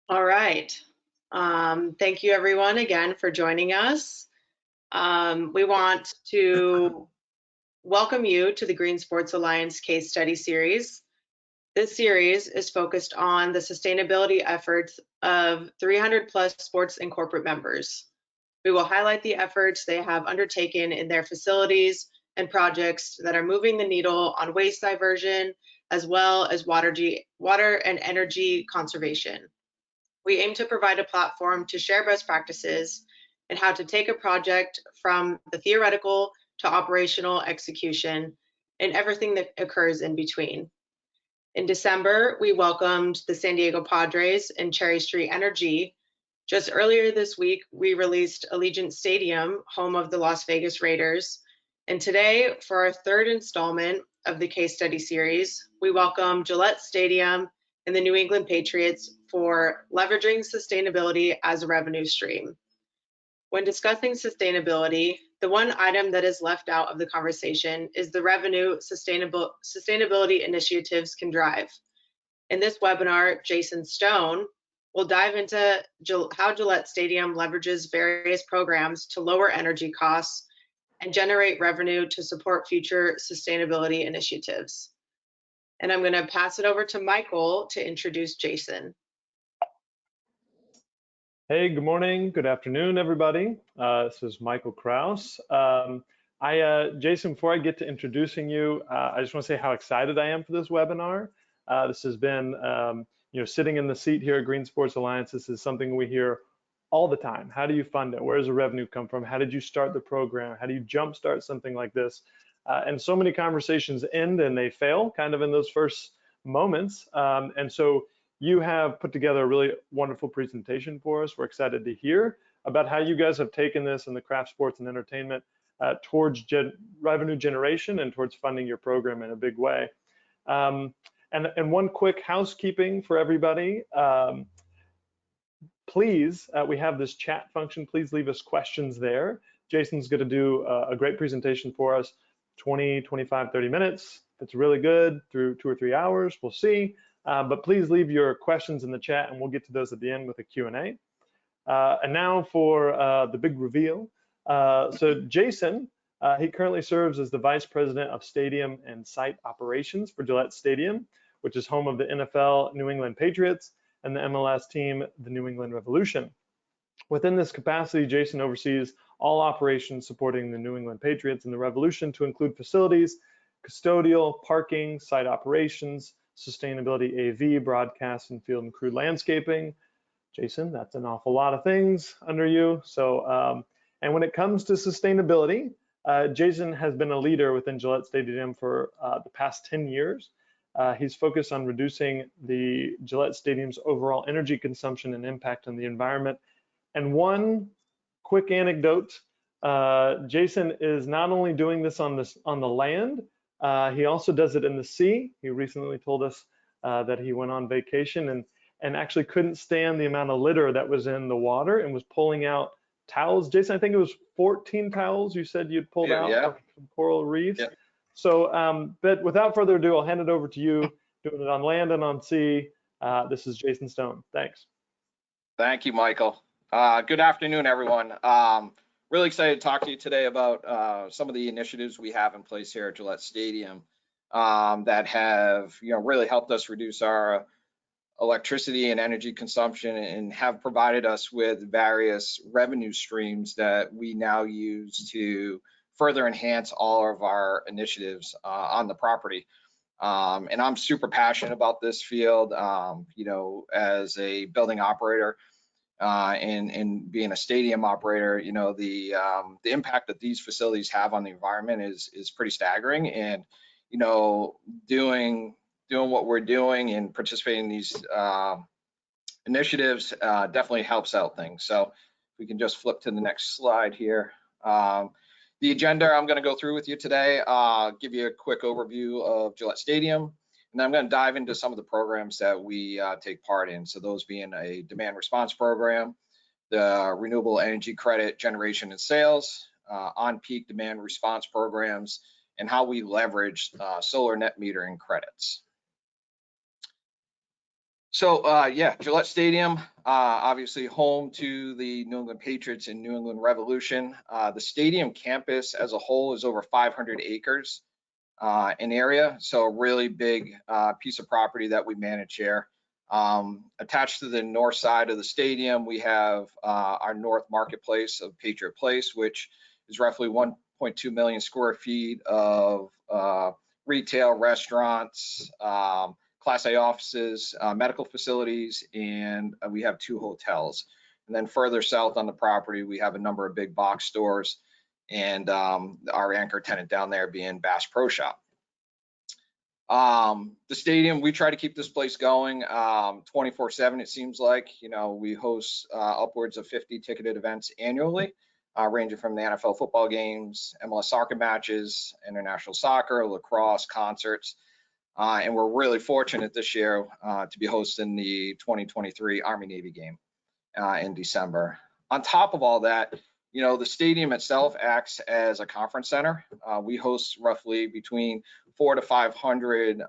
All right. Thank you everyone again for joining us. We want to welcome you to the Green Sports Alliance case study series. This series is focused on the sustainability efforts of 300 plus sports and corporate members. We will highlight the efforts they have undertaken in their facilities and projects that are moving the needle on waste diversion, as well as water and energy conservation. We aim to provide a platform to share best practices and how to take a project from the theoretical to operational execution and everything that occurs in between. In December, we welcomed the San Diego Padres and Cherry Street Energy. Just earlier this week, we released Gillette Stadium, home of the Las Vegas Raiders. And today, for our third installment of the case study series, we welcome Gillette Stadium and the New England Patriots for leveraging sustainability as a revenue stream. When discussing sustainability, the one item that is left out of the conversation is the revenue sustainability initiatives can drive. In this webinar, Jason Stone will dive into how Gillette Stadium leverages various programs to lower energy costs and generate revenue to support future sustainability initiatives. And I'm going to pass it over to Michael to introduce Jason. Hey, good morning, good afternoon, everybody. This is Michael Kraus. Jason, before I get to introducing you, I just want to say how excited I am for this webinar. This has been, sitting in the seat here at Green Sports Alliance, this is something we hear all the time. How do you fund it? Where does the revenue come from? How did you start the program? How do you jumpstart something like this? And so many conversations end and they fail kind of in those first moments. And so you have put together a really wonderful presentation for us. We're excited to hear about how you guys have taken this in the craft sports and entertainment towards revenue generation and towards funding your program in a big way. And one quick housekeeping for everybody. Please, we have this chat function. Please leave us questions there. Jason's going to do a great presentation for us, 20, 25, 30 minutes. If it's really good, through 2 or 3 hours, we'll see. But please leave your questions in the chat and we'll get to those at the end with a Q&A. And now for the big reveal. So Jason, he currently serves as the Vice President of Stadium and Site Operations for Gillette Stadium, which is home of the NFL New England Patriots and the MLS team, the New England Revolution. Within this capacity, Jason oversees all operations supporting the New England Patriots and the Revolution to include facilities, custodial, parking, site operations, sustainability AV, broadcast, and field and crew landscaping. Jason, that's an awful lot of things under you. So, and when it comes to sustainability, Jason has been a leader within Gillette Stadium for the past 10 years. He's focused on reducing the Gillette Stadium's overall energy consumption and impact on the environment. And one quick anecdote, Jason is not only doing this on the land, he also does it in the sea. He recently told us that he went on vacation and actually couldn't stand the amount of litter that was in the water and was pulling out towels. Jason, I think it was 14 towels you said you'd pulled out from coral reefs. Yeah. So, but without further ado, I'll hand it over to you, doing it on land and on sea. This is Jason Stone. Thanks. Thank you, Michael. Good afternoon, everyone. Really excited to talk to you today about some of the initiatives we have in place here at Gillette Stadium that have, really helped us reduce our electricity and energy consumption and have provided us with various revenue streams that we now use to further enhance all of our initiatives on the property. And I'm super passionate about this field, as a building operator and being a stadium operator, the impact that these facilities have on the environment is pretty staggering. And, doing what we're doing and participating in these initiatives definitely helps out things. So if we can just flip to the next slide here. The agenda I'm going to go through with you today, give you a quick overview of Gillette Stadium, and then I'm going to dive into some of the programs that we take part in. So those being a demand response program, the renewable energy credit generation and sales, on-peak demand response programs, and how we leverage solar net metering credits. Yeah, Gillette Stadium, obviously home to the New England Patriots and New England Revolution. The stadium campus as a whole is over 500 acres in area, so a really big piece of property that we manage here. Attached to the north side of the stadium, we have our North Marketplace of Patriot Place, which is roughly 1.2 million square feet of retail, restaurants, Class A offices, medical facilities, and we have 2 hotels. And then further south on the property, we have a number of big box stores, and our anchor tenant down there being Bass Pro Shop. The stadium, we try to keep this place going 24/7. It seems like, you know, we host upwards of 50 ticketed events annually, ranging from the NFL football games, MLS soccer matches, international soccer, lacrosse, concerts. And we're really fortunate this year to be hosting the 2023 Army-Navy game in December. On top of all that, you know, the stadium itself acts as a conference center. We host roughly between 400 to 500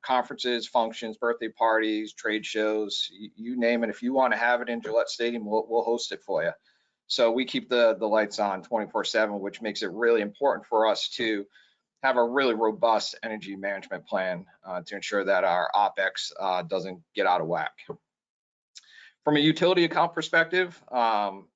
conferences, functions, birthday parties, trade shows, you name it. If you want to have it in Gillette Stadium, we'll host it for you. So we keep the lights on 24/7, which makes it really important for us to have a really robust energy management plan to ensure that our OpEx doesn't get out of whack. From a utility account perspective,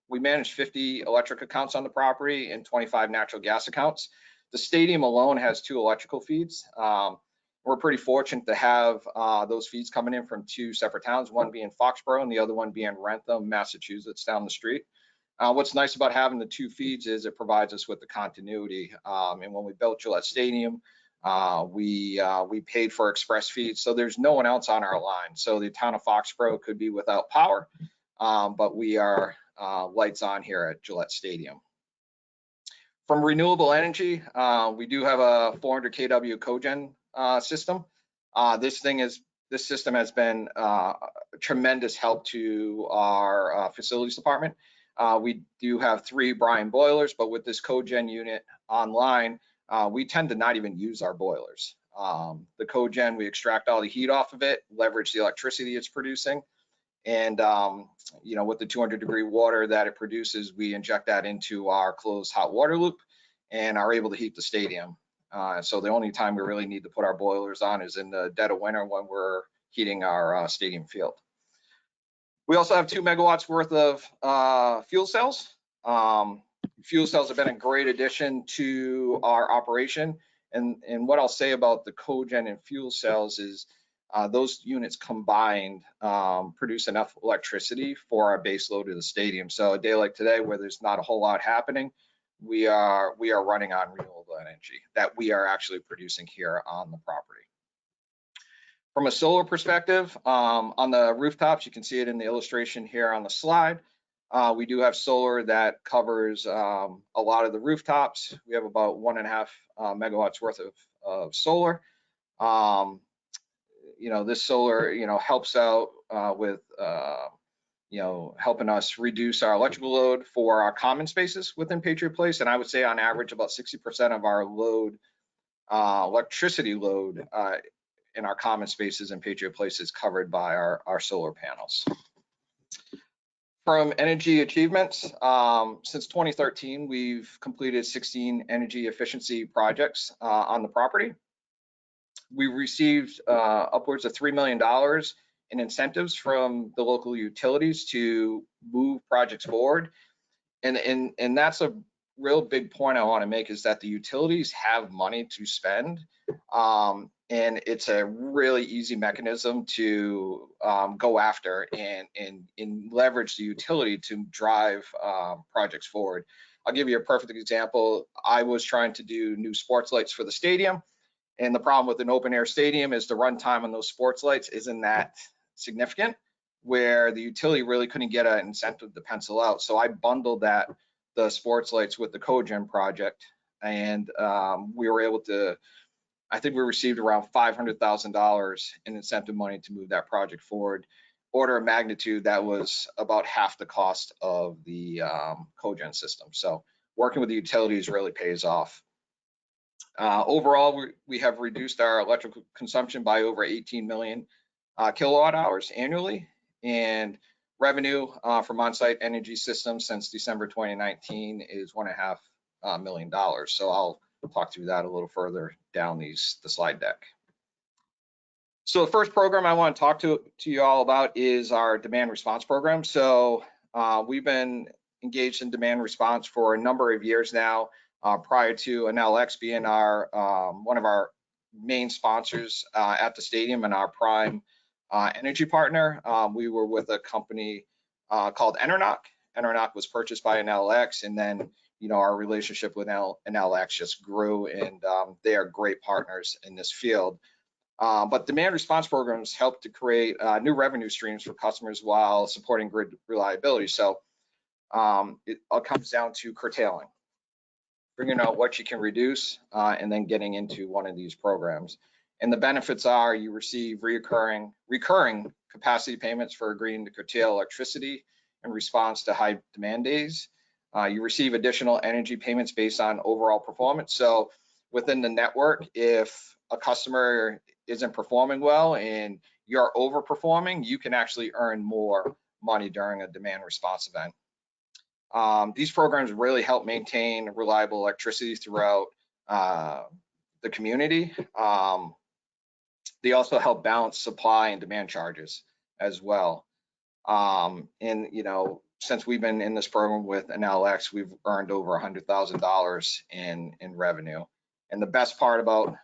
we manage 50 electric accounts on the property and 25 natural gas accounts. The stadium alone has 2 electrical feeds. We're pretty fortunate to have those feeds coming in from 2 separate towns, one being Foxborough and the other one being Rentham, Massachusetts, down the street. What's nice about having the 2 feeds is it provides us with the continuity. And when we built Gillette Stadium, we paid for express feeds, so there's no one else on our line. So the town of Foxborough could be without power, but we are lights on here at Gillette Stadium. From renewable energy, we do have a 400 kW cogen system. This system has been a tremendous help to our facilities department. We do have 3 brine boilers, but with this cogen unit online, we tend to not even use our boilers. The cogen, we extract all the heat off of it, leverage the electricity it's producing, and you know, with the 200-degree water that it produces, we inject that into our closed hot water loop and are able to heat the stadium. So the only time we really need to put our boilers on is in the dead of winter when we're heating our stadium field. We also have 2 megawatts worth of fuel cells. Fuel cells have been a great addition to our operation. And what I'll say about the cogen and fuel cells is those units combined produce enough electricity for our base load of the stadium. So a day like today where there's not a whole lot happening, we are running on renewable energy that we are actually producing here on the property. From a solar perspective, on the rooftops, you can see it in the illustration here on the slide. We do have solar that covers a lot of the rooftops. We have about 1.5 megawatts worth of solar. You know, this solar, you know, helps out with, you know, helping us reduce our electrical load for our common spaces within Patriot Place. And I would say on average, about 60% of our load, electricity load in our common spaces in Patriot Place is covered by our solar panels. From energy achievements, since 2013, we've completed 16 energy efficiency projects on the property. We received upwards of $3 million in incentives from the local utilities to move projects forward. And that's a real big point I want to make, is that the utilities have money to spend. And it's a really easy mechanism to go after and leverage the utility to drive projects forward. I'll give you a perfect example. I was trying to do new sports lights for the stadium, and the problem with an open air stadium is the runtime on those sports lights isn't that significant, where the utility really couldn't get an incentive to pencil out. So I bundled the sports lights with the cogen project, and we were able to, I think we received around $500,000 in incentive money to move that project forward. Order of magnitude, that was about half the cost of the cogen system. So working with the utilities really pays off. Overall, we have reduced our electrical consumption by over 18 million kilowatt hours annually, and revenue from on-site energy systems since December 2019 is $1.5 million. So I'll talk through that a little further down the slide deck. So the first program I want to talk to you all about is our demand response program. So we've been engaged in demand response for a number of years now, prior to NLX being our one of our main sponsors at the stadium and our prime energy partner. We were with a company called Enernoc. Enernoc was purchased by NLX, and then our relationship with NLX just grew, and they are great partners in this field. But demand response programs help to create new revenue streams for customers while supporting grid reliability. So it all comes down to curtailing, figuring out what you can reduce, and then getting into one of these programs. And the benefits are you receive recurring capacity payments for agreeing to curtail electricity in response to high demand days. You receive additional energy payments based on overall performance. So within the network, if a customer isn't performing well and you're overperforming, you can actually earn more money during a demand response event. These programs really help maintain reliable electricity throughout the community. They also help balance supply and demand charges as well. And since we've been in this program with NLX, we've earned over $100,000 in revenue. And the best part about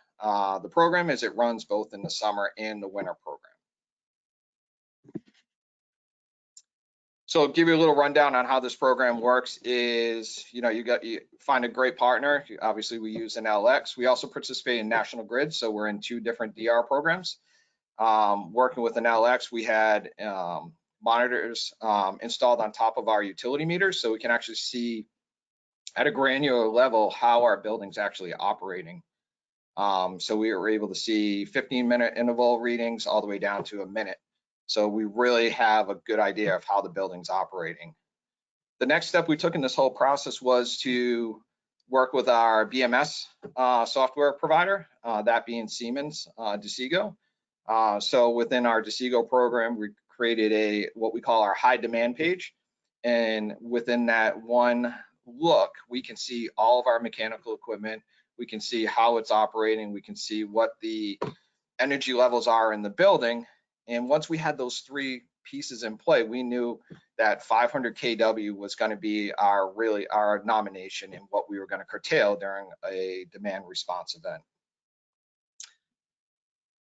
the program is it runs both in the summer and the winter program. So I'll give you a little rundown on how this program works is, you find a great partner. Obviously, we use NLX. We also participate in National Grid, so we're in 2 different DR programs. Working with NLX, we had monitors installed on top of our utility meters, so we can actually see at a granular level how our building's actually operating. So we were able to see 15-minute interval readings all the way down to a minute. So we really have a good idea of how the building's operating. The next step we took in this whole process was to work with our BMS software provider, that being Siemens DeSigo. So within our DeSigo program, we created what we call our high demand page. And within that one look, we can see all of our mechanical equipment. We can see how it's operating. We can see what the energy levels are in the building. And once we had those 3 pieces in play, we knew that 500 kW was going to be our nomination in what we were going to curtail during a demand response event.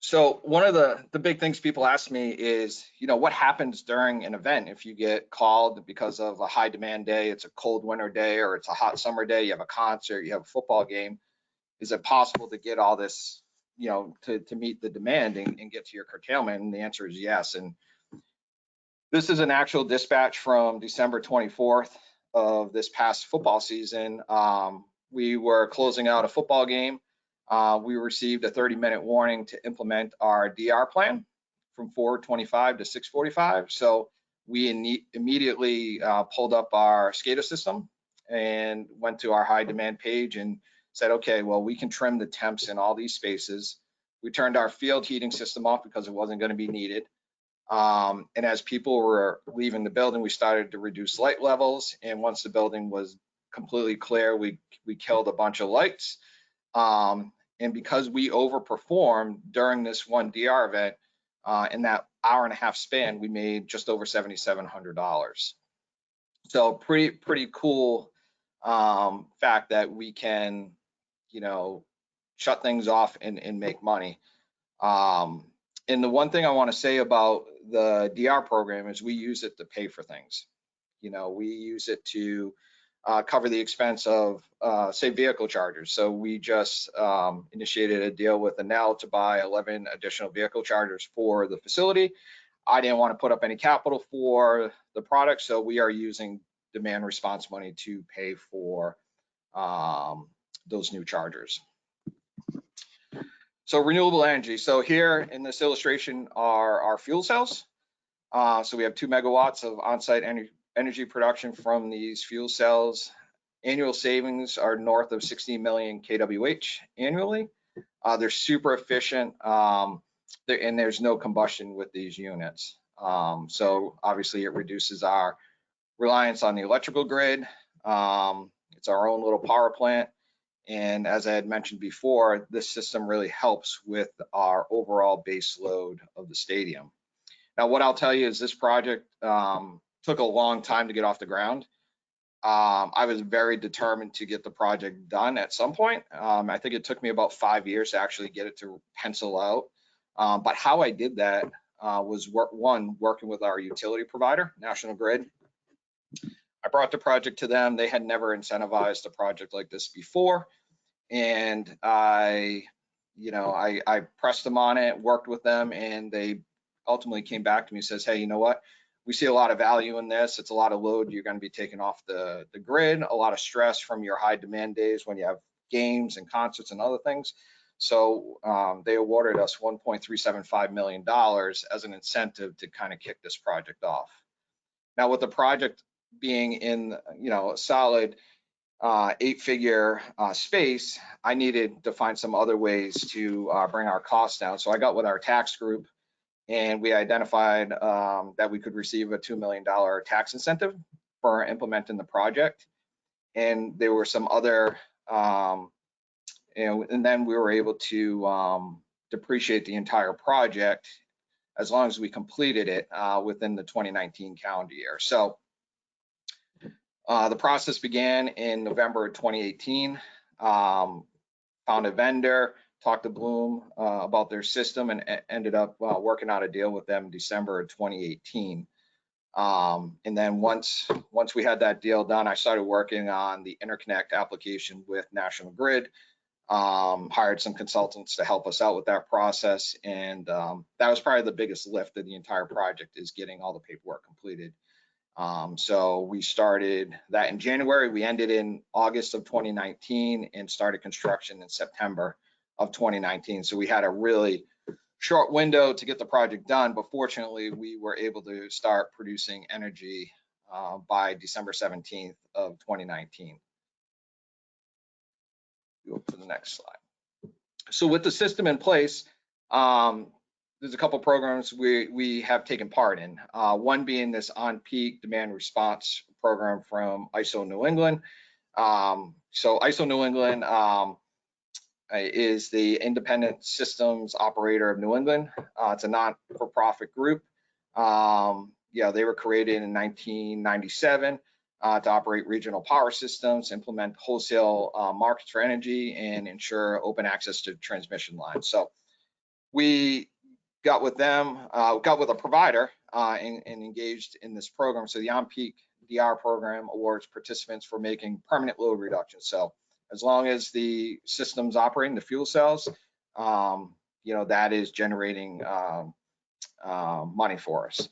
So one of the big things people ask me is, what happens during an event if you get called because of a high demand day, it's a cold winter day, or it's a hot summer day, you have a concert, you have a football game. Is it possible to get all this, to meet the demand and get to your curtailment? And the answer is yes. And this is an actual dispatch from December 24th of this past football season. We were closing out a football game. We received a 30-minute warning to implement our DR plan from 4:25 to 6:45. So we immediately pulled up our SCADA system and went to our high demand page and said, okay, well, we can trim the temps in all these spaces. We turned our field heating system off because it wasn't going to be needed. And as people were leaving the building, we started to reduce light levels. And once the building was completely clear, we killed a bunch of lights. And because we overperformed during this one DR event, in that hour-and-a-half span, we made just over $7,700. So pretty cool fact that we can, shut things off and make money. And the one thing I want to say about the DR program is we use it to pay for things. We use it to cover the expense of, say, vehicle chargers. So we just initiated a deal with Enel to buy 11 additional vehicle chargers for the facility. I didn't want to put up any capital for the product, so we are using demand response money to pay for those new chargers. So renewable energy. So here in this illustration are our fuel cells. So we have 2 megawatts of on-site energy production from these fuel cells. Annual savings are north of 16 million kWh annually. They're super efficient. and there's no combustion with these units. So obviously it reduces our reliance on the electrical grid. It's our own little power plant. And as I had mentioned before, this system really helps with our overall base load of the stadium. Now, what I'll tell you is this project took a long time to get off the ground. I was very determined to get the project done at some point. I think it took me about 5 years to actually get it to pencil out. But how I did that was working with our utility provider, National Grid. I brought the project to them. They had never incentivized a project like this before. And I pressed them on it, worked with them, and they ultimately came back to me and says, hey, you know what? We see a lot of value in this. It's a lot of load you're going to be taking off the grid, a lot of stress from your high demand days when you have games and concerts and other things. So they awarded us $1.375 million as an incentive to kind of kick this project off. Now, with the project being in, a solid 8-figure space, I needed to find some other ways to bring our costs down. So I got with our tax group, and we identified that we could receive a $2 million tax incentive for implementing the project. And there were some other, and then we were able to depreciate the entire project as long as we completed it within the 2019 calendar year. So the process began in November of 2018. Found a vendor, talked to Bloom about their system, and ended up working out a deal with them in December of 2018. And then once we had that deal done, I started working on the interconnect application with National Grid. Hired some consultants to help us out with that process, and that was probably the biggest lift of the entire project, is getting all the paperwork completed. So we started that in January. We ended in August of 2019 and started construction in September of 2019. So we had a really short window to get the project done, but fortunately we were able to start producing energy by December 17th of 2019. Go to the next slide. So with the system in place, there's a couple programs we have taken part in. One being this on-peak demand response program from ISO New England. So ISO New England is the independent systems operator of New England. It's a not-for-profit group. They were created in 1997 to operate regional power systems, implement wholesale markets for energy, and ensure open access to transmission lines. So we got with them, got with a provider and engaged in this program. So the on-peak DR program awards participants for making permanent load reduction. So as long as the system's operating, the fuel cells, that is generating money for us.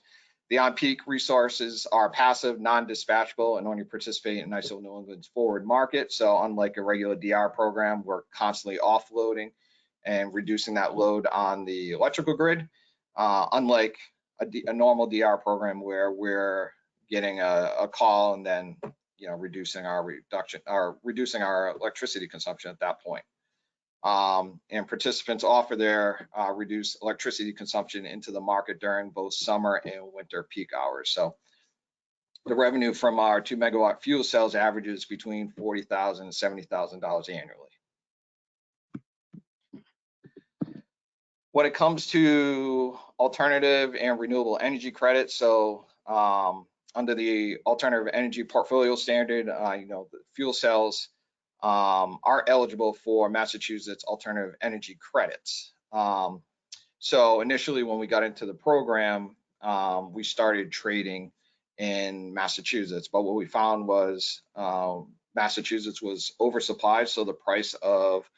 The on-peak resources are passive, non-dispatchable, and only participate in ISO New England's forward market. So unlike a regular DR program, we're constantly offloading and reducing that load on the electrical grid, unlike a normal DR program where we're getting a call and then reducing our electricity consumption at that point. And participants offer their reduced electricity consumption into the market during both summer and winter peak hours. So the revenue from our 2 megawatt fuel cells averages between $40,000 and $70,000 annually. When it comes to alternative and renewable energy credits, so under the alternative energy portfolio standard, the fuel cells are eligible for Massachusetts alternative energy credits. So initially when we got into the program, we started trading in Massachusetts, but what we found was Massachusetts was oversupplied, so the price of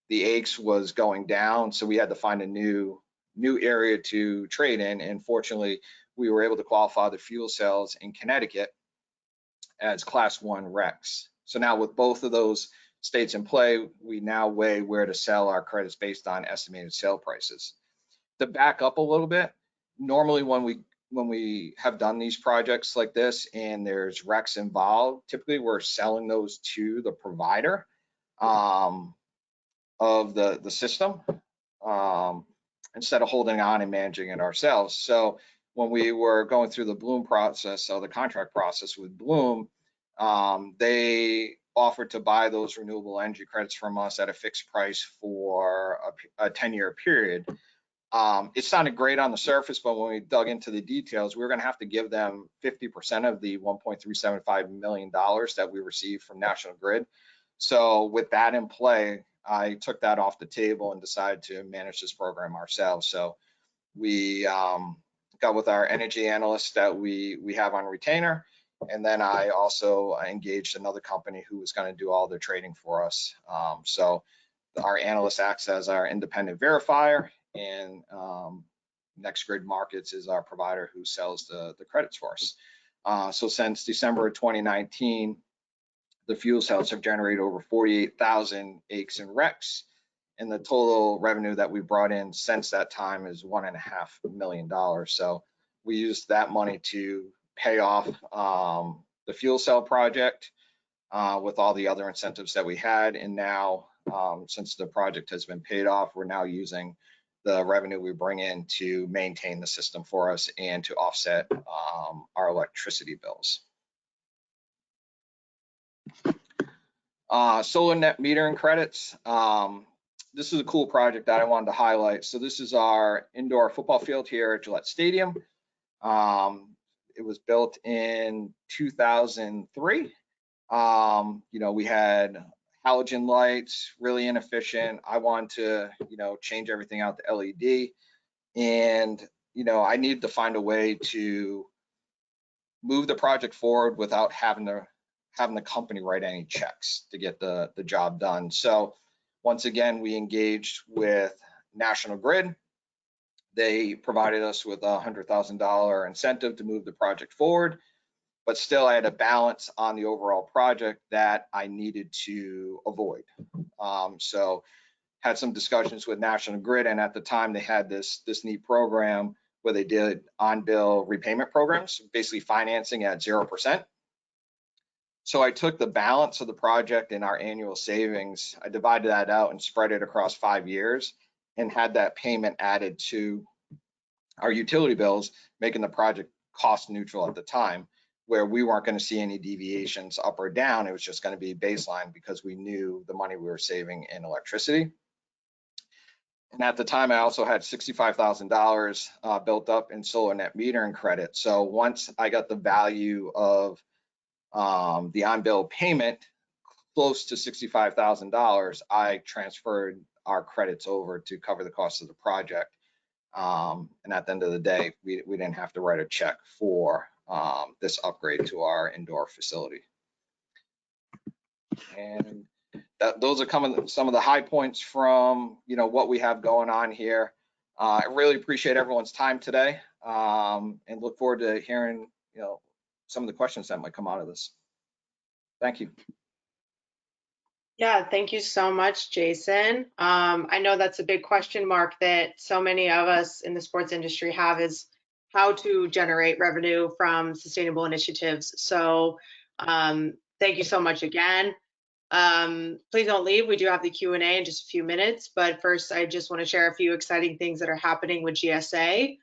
the AICs was going down, so we had to find a new area to trade in, and fortunately we were able to qualify the fuel cells in Connecticut as Class 1 RECs. So now with both of those states in play, we now weigh where to sell our credits based on estimated sale prices. To back up a little bit, normally when we have done these projects like this and there's RECs involved, typically we're selling those to the provider of the system. instead of holding on and managing it ourselves. So when we were going through the Bloom process, so the contract process with Bloom, they offered to buy those renewable energy credits from us at a fixed price for a 10-year period. It sounded great on the surface, but when we dug into the details, we were going to have to give them 50% of the $1.375 million that we received from National Grid. So with that in play, I took that off the table and decided to manage this program ourselves. So we got with our energy analysts that we have on retainer, and then I also engaged another company who was going to do all the trading for us. So our analyst acts as our independent verifier, and Next Grid Markets is our provider who sells the credits for us. So since December of 2019, the fuel cells have generated over 48,000 AICs and RECs, and the total revenue that we brought in since that time is $1.5 million. So we used that money to pay off the fuel cell project with all the other incentives that we had, and now since the project has been paid off, we're now using the revenue we bring in to maintain the system for us and to offset our electricity bills. Solar net metering credits. This is a cool project that I wanted to highlight. So this is our indoor football field here at Gillette Stadium. It was built in 2003. You know, we had halogen lights, really inefficient. I wanted to, you know, change everything out to LED, and you know, I needed to find a way to move the project forward without having the company write any checks to get the job done. So once again, we engaged with National Grid. They provided us with a $100,000 incentive to move the project forward, but still I had a balance on the overall project that I needed to avoid. So had some discussions with National Grid, and at the time they had this neat program where they did on-bill repayment programs, basically financing at 0%. So I took the balance of the project and our annual savings, I divided that out and spread it across 5 years, and had that payment added to our utility bills, making the project cost neutral at the time, where we weren't going to see any deviations up or down. It was just going to be baseline because we knew the money we were saving in electricity. And at the time, I also had $65,000 built up in solar net metering credit. So once I got the value of the on-bill payment close to $65,000, I transferred our credits over to cover the cost of the project. And at the end of the day, we didn't have to write a check for this upgrade to our indoor facility. And those are some of the high points from, you know, what we have going on here. I really appreciate everyone's time today, and look forward to hearing, you know, some of the questions that might come out of this. Thank you. Yeah, thank you so much, Jason. I know that's a big question mark that so many of us in the sports industry have, is how to generate revenue from sustainable initiatives. So thank you so much again. Please don't leave. We do have the Q&A in just a few minutes, but first I just want to share a few exciting things that are happening with GSA.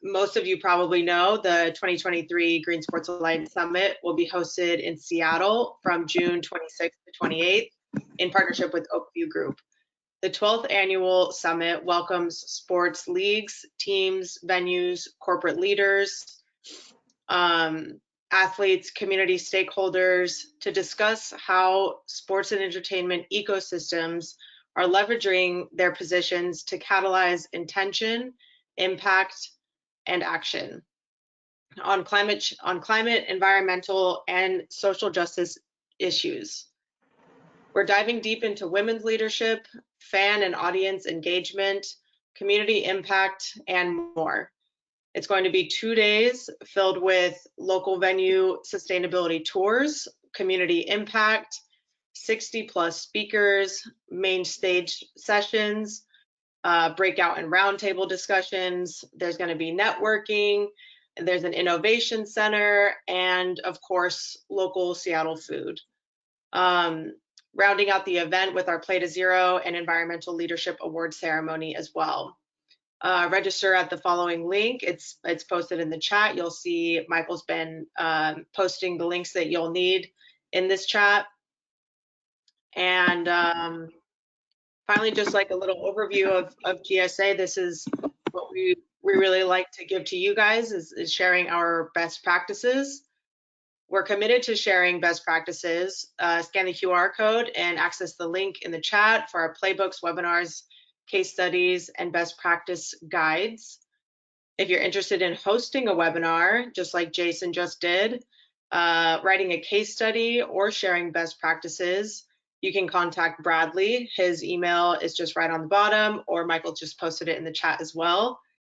Most of you probably know the 2023 Green Sports Alliance Summit will be hosted in Seattle from June 26th to 28th in partnership with Oakview Group. The 12th annual summit welcomes sports leagues, teams, venues, corporate leaders, athletes, community stakeholders to discuss how sports and entertainment ecosystems are leveraging their positions to catalyze intention, impact, and action on climate, environmental, and social justice issues. We're diving deep into women's leadership, fan and audience engagement, community impact, and more. It's going to be 2 days filled with local venue sustainability tours, community impact, 60+ speakers, main stage sessions, breakout and roundtable discussions. There's going to be networking, and there's an innovation center, and of course, local Seattle food. rounding out the event with our Play to Zero and Environmental Leadership Award ceremony as well. Register at the following link. It's posted in the chat. You'll see Michael's been posting the links that you'll need in this chat. And finally, just like a little overview of GSA, this is what we really like to give to you guys is sharing our best practices. We're committed to sharing best practices. Scan the QR code and access the link in the chat for our playbooks, webinars, case studies, and best practice guides. If you're interested in hosting a webinar, just like Jason just did, writing a case study or sharing best practices, you can contact Bradley. His email is just right on the bottom, or Michael just posted it in the chat as well.